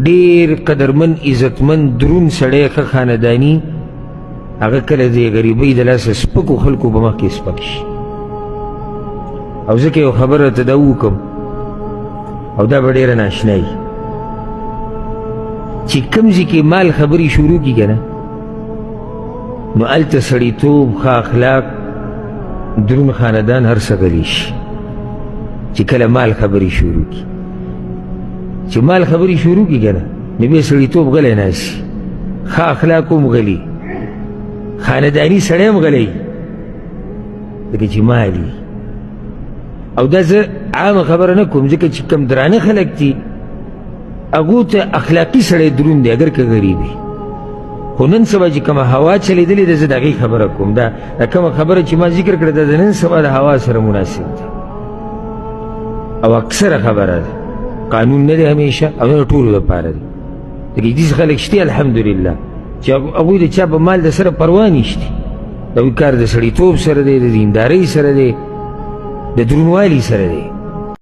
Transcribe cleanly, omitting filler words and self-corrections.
ډیر قدرمن عزتمن درون سړی ښه خانداني هغه کله د غریبۍ د لاسه سپکو خلکو په مخ کې سپک شي. او ځکه یو خبره ته دا وکړم او دا به ډېره ناشنا وي چې کوم ځای کې مال خبرې شروع کړي که نه نو هلته سړیتوب ښه اخلاق درون خاندان هر څه غلی شي. چې کله مال خبرې شروع کړي چې مال خبرې شروع کړي که نه نو بیا سړیتوب غلی ناست ښه اخلاق هم غلي خانداني سړی هم غلی ځکه چې مال وي. او دا زه عامه خبره نه کوم ځکه چې کم درانه خلک دي هغو ته اخلاقي سړی دروند دی اگر که غریب وي. خو نن سبا چې کومه هوا چلېدلې ده زه د هغې خبره کوم. دا کومه خبره چې ما ذکر کړه دا د نن سبا د هوا سره مناسب ده او اکثره خبره ده قانون نه دی همیشه او نه ټولو دپاره دی. لکه داسې خلک شته الحمدلله چې هغوی د چا په مال د سره پروا نشته. د هغوی کار د سړیتوب سره دی د دیندارۍ سره دی د درونوالي سره دی.